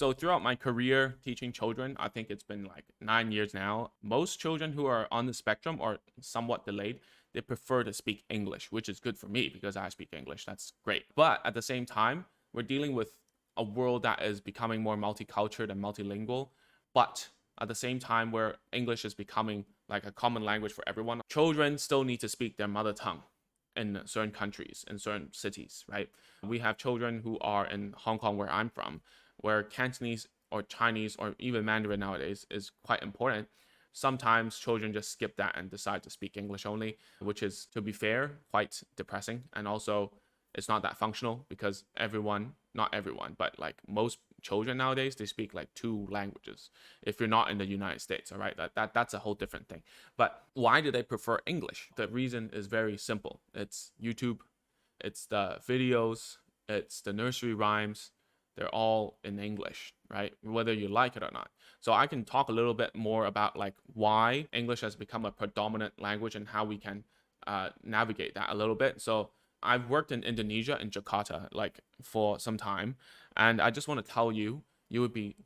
So throughout my career teaching children, I think it's been like 9 years now. Most children who are on the spectrum or somewhat delayed, they prefer to speak English, which is good for me because I speak English. That's great. But at the same time, we're dealing with a world that is becoming more multicultural and multilingual. But at the same time, where English is becoming like a common language for everyone, children still need to speak their mother tongue in certain countries, in certain cities, right? We have children who are in Hong Kong, where I'm from, where Cantonese or Chinese or even Mandarin nowadays is quite important. Sometimes children just skip that and decide to speak English only, which is, to be fair, quite depressing. And also, it's not that functional because everyone, not everyone, but like most children nowadays, they speak like two languages. If you're not in the United States, all right, that's a whole different thing. But why do they prefer English? The reason is very simple. It's YouTube, it's the videos, it's the nursery rhymes. They're all in English, right? Whether you like it or not. So I can talk a little bit more about like why English has become a predominant language and how we can navigate that a little bit. So I've worked in Indonesia, in Jakarta, like for some time, and I just want to tell you, you would be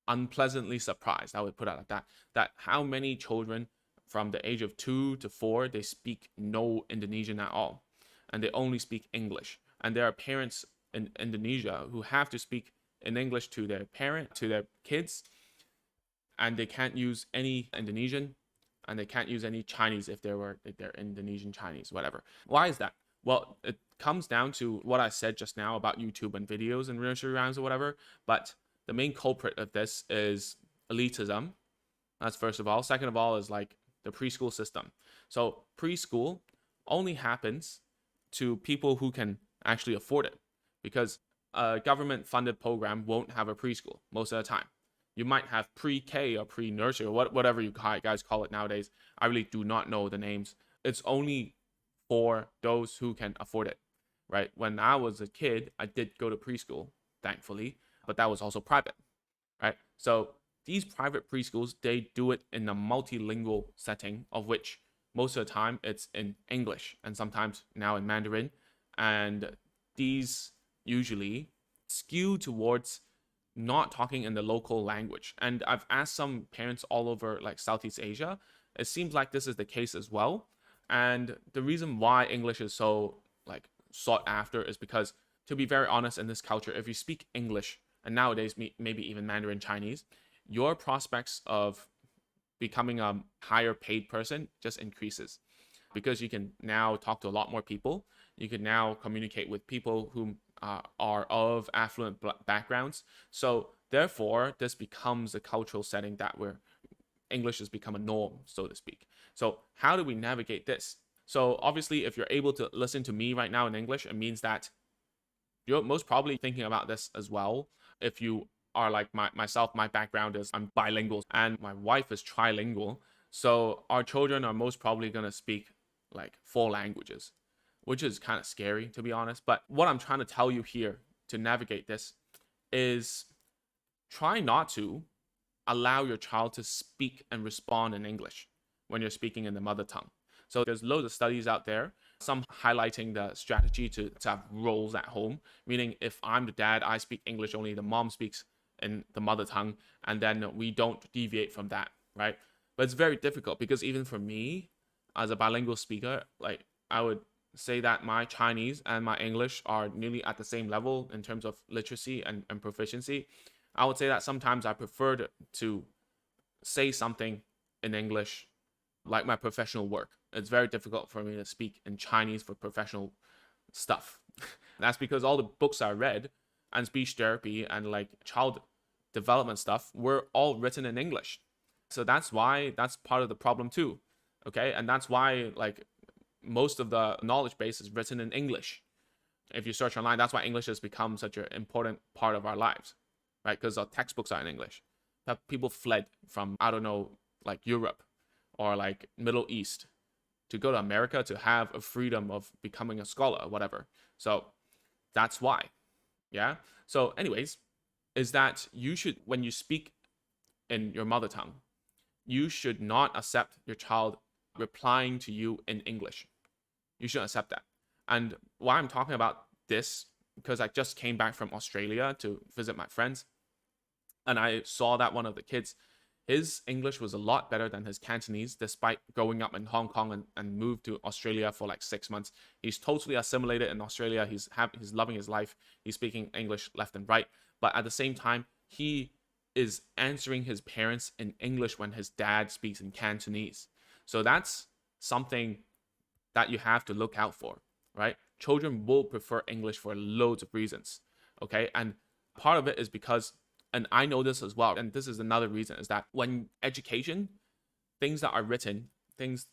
unpleasantly surprised. I would put it like that how many children from the age of 2 to 4 they speak no Indonesian at all, and they only speak English. And there are parents in Indonesia who have to speak in English to their kids, and they can't use any Indonesian, and they can't use any Chinese if they're Indonesian Chinese, whatever. Why is that? Well, it comes down to what I said just now about YouTube and videos and nursery rhymes or whatever. But the main culprit of this is elitism. That's first of all. Second of all is like the preschool system. So preschool only happens to people who can actually afford it, because a government funded program won't have a preschool most of the time. You might have pre-K or pre-nursery or whatever you guys call it nowadays. I really do not know the names. It's only for those who can afford it, right? When I was a kid, I did go to preschool, thankfully, but that was also private, right? So these private preschools, they do it in a multilingual setting, of which most of the time it's in English and sometimes now in Mandarin. And these usually skew towards not talking in the local language. And I've asked some parents all over like Southeast Asia. It seems like this is the case as well. And the reason why English is so like sought after is because, to be very honest, in this culture, if you speak English and nowadays maybe even Mandarin Chinese, your prospects of becoming a higher paid person just increases, because you can now talk to a lot more people. You can now communicate with people who are of affluent backgrounds. So therefore, this becomes a cultural setting that where English has become a norm, so to speak. So how do we navigate this? So obviously, if you're able to listen to me right now in English, it means that you're most probably thinking about this as well. If you are like myself, my background is I'm bilingual and my wife is trilingual. So our children are most probably going to speak like 4 languages, which is kind of scary, to be honest. But what I'm trying to tell you here to navigate this is try not to allow your child to speak and respond in English when you're speaking in the mother tongue. So there's loads of studies out there, some highlighting the strategy to have roles at home, meaning if I'm the dad, I speak English only, the mom speaks in the mother tongue, and then we don't deviate from that, right? But it's very difficult because even for me, as a bilingual speaker, like I would say that my Chinese and my English are nearly at the same level in terms of literacy and proficiency. I would say that sometimes I prefer to say something in English, like my professional work. It's very difficult for me to speak in Chinese for professional stuff. That's because all the books I read and speech therapy and like child development stuff were all written in English. So that's part of the problem too. Okay. And that's why like most of the knowledge base is written in English. If you search online, that's why English has become such an important part of our lives, right? Because our textbooks are in English. That people fled from, I don't know, like Europe or like Middle East to go to America to have a freedom of becoming a scholar or whatever. So that's why. Yeah. So anyways, is that you should, when you speak in your mother tongue, you should not accept your child replying to you in English. You shouldn't accept that. And why I'm talking about this, because I just came back from Australia to visit my friends. And I saw that one of the kids, his English was a lot better than his Cantonese, despite growing up in Hong Kong and moved to Australia for like 6 months. He's totally assimilated in Australia. He's loving his life. He's speaking English left and right. But at the same time, he is answering his parents in English when his dad speaks in Cantonese. So that's something that you have to look out for, right? Children will prefer English for loads of reasons, okay? And part of it is because, and I know this as well, and this is another reason, is that when education, things that are written, things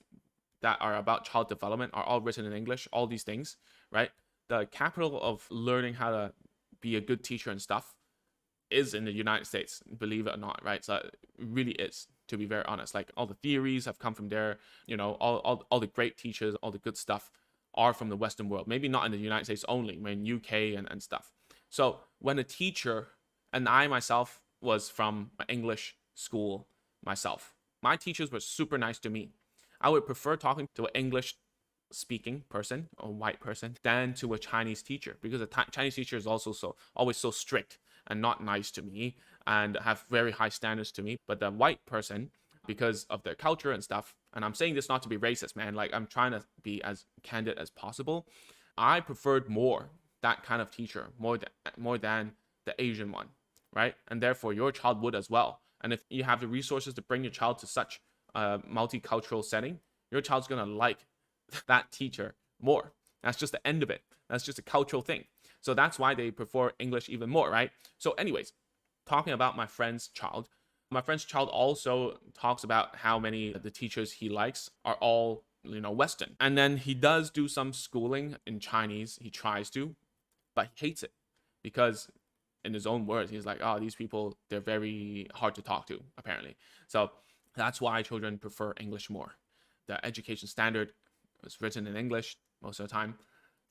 that are about child development are all written in English, all these things, right? The capital of learning how to be a good teacher and stuff is in the United States, believe it or not, right? So it really is, to be very honest. Like all the theories have come from there, all the great teachers, all the good stuff are from the Western world. Maybe not in the United States only, I mean UK and stuff. So when a teacher, and I myself was from an English school myself, my teachers were super nice to me. I would prefer talking to an English speaking person, a white person, than to a Chinese teacher, because a Chinese teacher is also always so strict and not nice to me and have very high standards to me. But the white person, because of their culture and stuff, and I'm saying this not to be racist, man, like I'm trying to be as candid as possible, I preferred more that kind of teacher more than the Asian one, right? And therefore your child would as well. And if you have the resources to bring your child to such a multicultural setting, your child's gonna like that teacher more. That's just the end of it. That's just a cultural thing. So that's why they prefer English even more, right? So anyways, talking about my friend's child also talks about how many of the teachers he likes are all, Western. And then he does do some schooling in Chinese. He tries to, but he hates it because in his own words, he's like, oh, these people, they're very hard to talk to, apparently. So that's why children prefer English more. The education standard is written in English most of the time.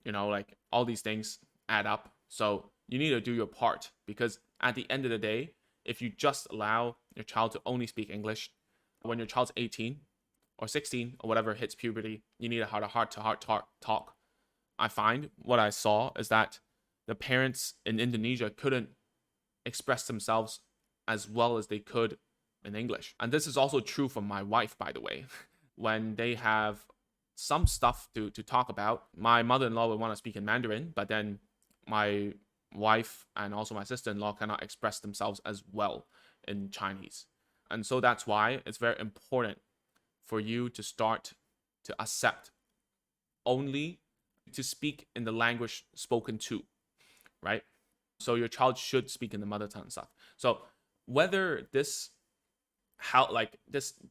Like all these things add up. So you need to do your part, because at the end of the day, if you just allow your child to only speak English, when your child's 18 or 16 or whatever hits puberty, you need a heart-to-heart talk. I find what I saw is that the parents in Indonesia couldn't express themselves as well as they could in English. And this is also true for my wife, by the way. When they have some stuff to talk about, my mother-in-law would want to speak in Mandarin, but then my wife and also my sister-in-law cannot express themselves as well in Chinese. And so that's why it's very important for you to start to accept only to speak in the language spoken to, right? So your child should speak in the mother tongue stuff. So whether this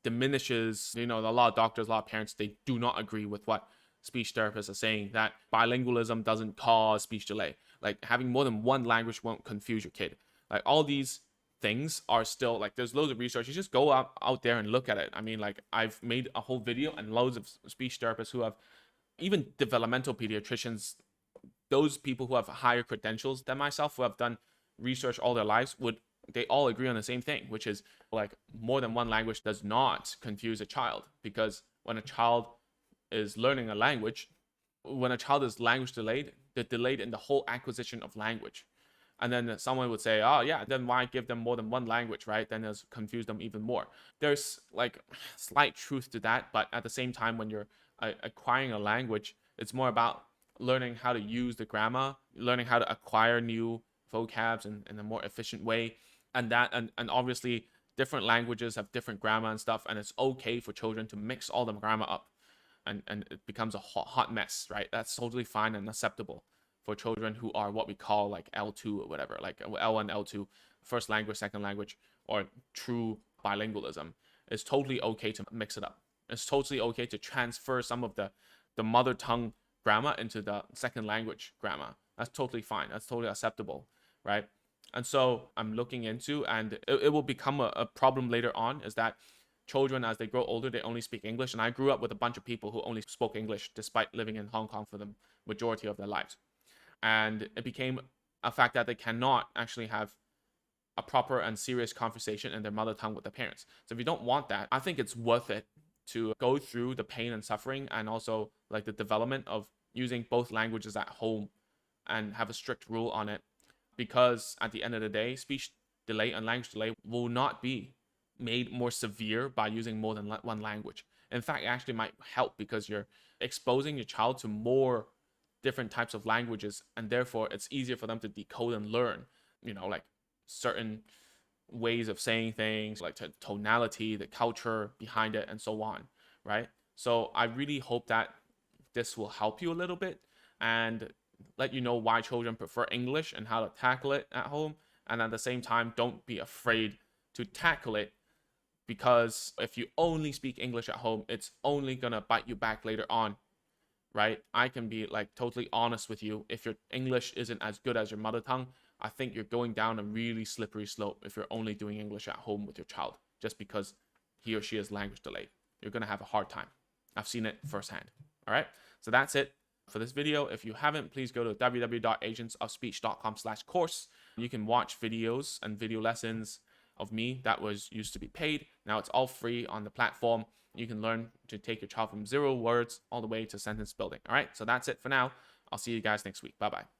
diminishes, a lot of doctors, a lot of parents, they do not agree with what speech therapists are saying, that bilingualism doesn't cause speech delay. Like having more than one language won't confuse your kid. Like all these things are still, like, there's loads of research. You just go out there and look at it. I mean, like, I've made a whole video, and loads of speech therapists who have, even developmental pediatricians, those people who have higher credentials than myself, who have done research all their lives, they all agree on the same thing, which is like more than one language does not confuse a child. Because when a child is learning a language, when a child is language delayed, they're delayed in the whole acquisition of language. And then someone would say, oh yeah, then why give them more than one language, right? Then it's confuse them even more. There's like slight truth to that, but at the same time, when you're acquiring a language, it's more about learning how to use the grammar, learning how to acquire new vocabs in a more efficient way. And obviously different languages have different grammar and stuff, and it's okay for children to mix all the grammar up, and it becomes a hot mess, right? That's totally fine and acceptable for children who are what we call like L2 or whatever, like L1, L2, first language, second language, or true bilingualism. It's totally okay to mix it up. It's totally okay to transfer some of the mother tongue grammar into the second language grammar. That's totally fine. That's totally acceptable, right? And so I'm looking into, and it will become a problem later on, is that children, as they grow older, they only speak English. And I grew up with a bunch of people who only spoke English despite living in Hong Kong for the majority of their lives. And it became a fact that they cannot actually have a proper and serious conversation in their mother tongue with their parents. So if you don't want that, I think it's worth it to go through the pain and suffering, and also like the development of using both languages at home, and have a strict rule on it. Because at the end of the day, speech delay and language delay will not be made more severe by using more than one language. In fact, it actually might help because you're exposing your child to more different types of languages, and therefore it's easier for them to decode and learn, like certain ways of saying things, like tonality, the culture behind it, and so on, right? So I really hope that this will help you a little bit and let you know why children prefer English and how to tackle it at home. And at the same time, don't be afraid to tackle it, because if you only speak English at home, it's only gonna bite you back later on, right? I can be like totally honest with you. If your English isn't as good as your mother tongue, I think you're going down a really slippery slope if you're only doing English at home with your child, just because he or she is language delayed. You're gonna have a hard time. I've seen it firsthand. All right, so that's it for this video. If you haven't, please go to www.agentsofspeech.com/course. You can watch videos and video lessons of me that used to be paid. Now it's all free on the platform. You can learn to take your child from 0 words all the way to sentence building. All right, so that's it for now. I'll see you guys next week. Bye-bye.